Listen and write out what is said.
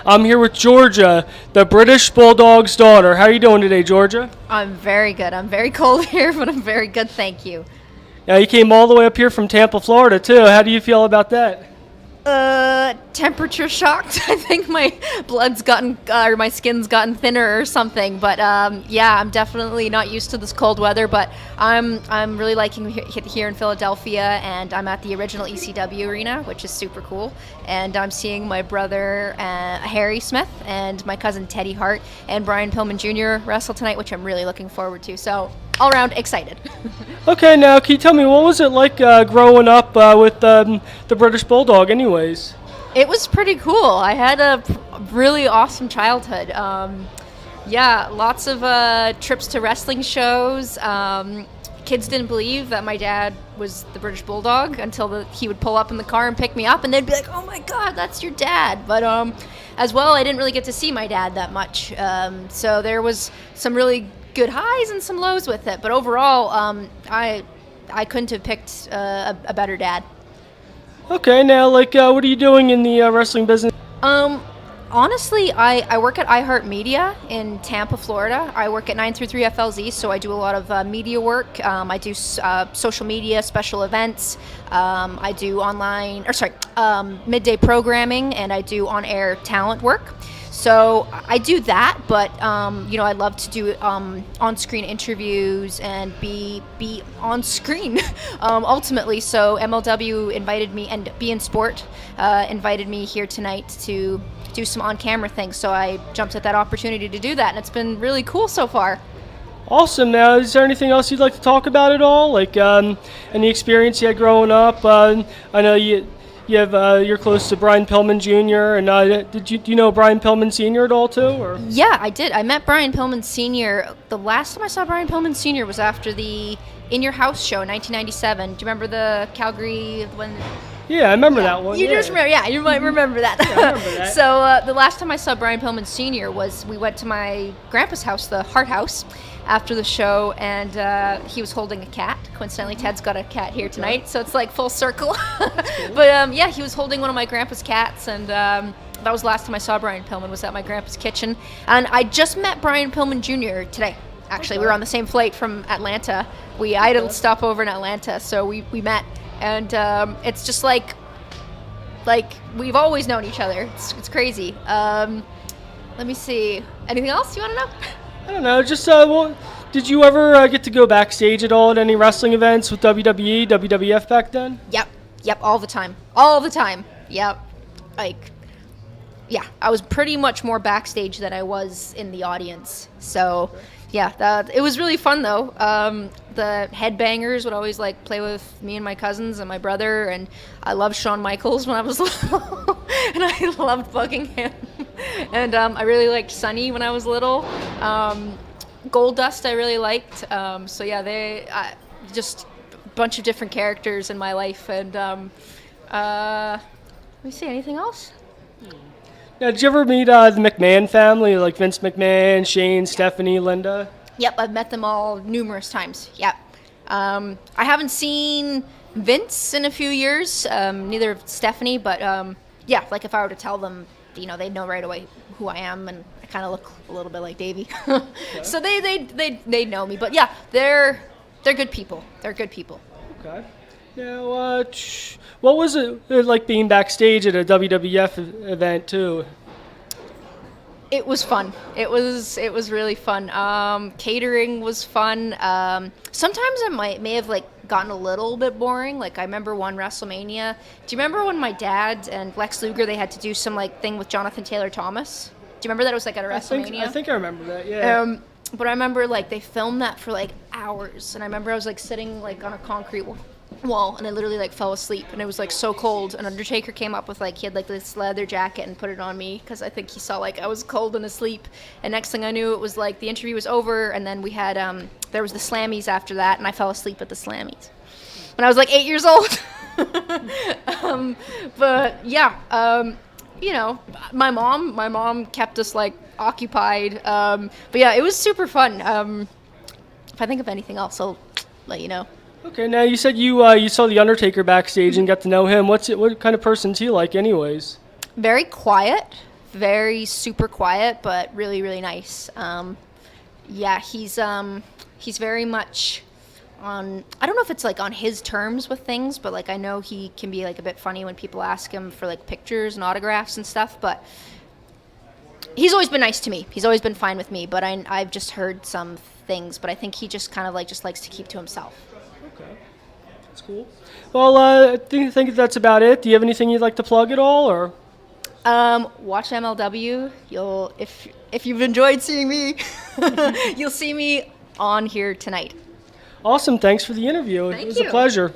I'm here with Georgia, the British Bulldog's daughter. How are you doing today, Georgia? I'm very good. I'm very cold here, but I'm very good, thank you. Now, you came all the way up here from Tampa, Florida, too. How do you feel about that? Temperature shocked. I think my blood's gotten, or my skin's gotten thinner or something. But yeah, I'm definitely not used to this cold weather. But I'm really liking here in Philadelphia, and I'm at the original ECW arena, which is super cool. And I'm seeing my brother Harry Smith and my cousin Teddy Hart and Brian Pillman Jr. wrestle tonight, which I'm really looking forward to. So all around excited. Okay, now can you tell me what was it like growing up with the British Bulldog anyways? It was pretty cool. I had a really awesome childhood. Yeah, lots of trips to wrestling shows. Kids didn't believe that my dad was the British Bulldog until he would pull up in the car and pick me up, and they'd be like, "Oh my God, that's your dad!" But as well, I didn't really get to see my dad that much. So there was some really good highs and some lows with it. But overall, I couldn't have picked a better dad. Okay, now, what are you doing in the wrestling business? Honestly, I work at iHeartMedia in Tampa, Florida. I work at 933 FLZ, so I do a lot of media work. I do social media, special events. I do midday programming, and I do on-air talent work. So I do that, but I love to do on-screen interviews and be on screen ultimately. So MLW invited me, and Be in Sport invited me here tonight to do some on-camera things. So I jumped at that opportunity to do that, and it's been really cool so far. Awesome. Now, is there anything else you'd like to talk about at all? Like any experience you had growing up? I know you're close to Brian Pillman Jr. And do you know Brian Pillman Sr. at all too? Or? Yeah, I did. I met Brian Pillman Sr. The last time I saw Brian Pillman Sr. was after the In Your House show in 1997. Do you remember the Calgary when? Yeah, I remember that one. You just remember? Yeah, you might remember that. Yeah, I remember that. So the last time I saw Brian Pillman Sr. was we went to my grandpa's house, the Hart House, after the show, and he was holding a cat. Coincidentally, Ted's got a cat here tonight, so it's like full circle. Cool. But yeah, he was holding one of my grandpa's cats, and that was the last time I saw Brian Pillman, was at my grandpa's kitchen. And I just met Brian Pillman Jr. today. Actually, we were on the same flight from Atlanta. I had a stop over in Atlanta, so we met. And it's just like we've always known each other. It's crazy. Let me see. Anything else you want to know? I don't know. Just did you ever get to go backstage at all at any wrestling events with WWE, WWF back then? Yep. All the time. Yep. Yeah, I was pretty much more backstage than I was in the audience. So, yeah, it was really fun though. The headbangers would always play with me and my cousins and my brother, and I loved Shawn Michaels when I was little, and I loved bugging him. And I really liked Sunny when I was little. Goldust I really liked. So yeah, just a bunch of different characters in my life. And let me see, anything else? Now, did you ever meet the McMahon family, like Vince McMahon, Shane, Stephanie, Linda? Yep, I've met them all numerous times. Yep. I haven't seen Vince in a few years, neither have Stephanie, but yeah, if I were to tell them, they'd know right away who I am, and I kind of look a little bit like Davey. Okay. So they know me, but yeah, they're good people. They're good people. Okay. Now, what was it like being backstage at a WWF event too? It was fun. It was really fun. Catering was fun. Sometimes it may have gotten a little bit boring. I remember one WrestleMania. Do you remember when my dad and Lex Luger, they had to do some thing with Jonathan Taylor Thomas? Do you remember that? It was at a WrestleMania. I think I remember that. Yeah. But I remember they filmed that for hours, and I remember I was sitting on a concrete wall, and I literally fell asleep, and it was so cold, and Undertaker came up with he had this leather jacket and put it on me because I think he saw I was cold and asleep. And next thing I knew, it was the interview was over, and then we had there was the Slammies after that, and I fell asleep at the Slammies when I was 8 years old. But yeah, my mom kept us occupied. But yeah, it was super fun. If I think of anything else, I'll let you know. Okay, now you said you saw the Undertaker backstage and got to know him. What kind of person is he like, anyways? Very quiet, very super quiet, but really, really nice. Yeah, he's very much on, I don't know if it's like on his terms with things, but like I know he can be like a bit funny when people ask him for like pictures and autographs and stuff, but he's always been nice to me. He's always been fine with me, but I've just heard some things, but I think he just kind of like just likes to keep to himself. Okay, that's cool. Well, I think that's about it. Do you have anything you'd like to plug at all, or? Watch MLW. If you've enjoyed seeing me, you'll see me on here tonight. Awesome. Thanks for the interview. It was a pleasure.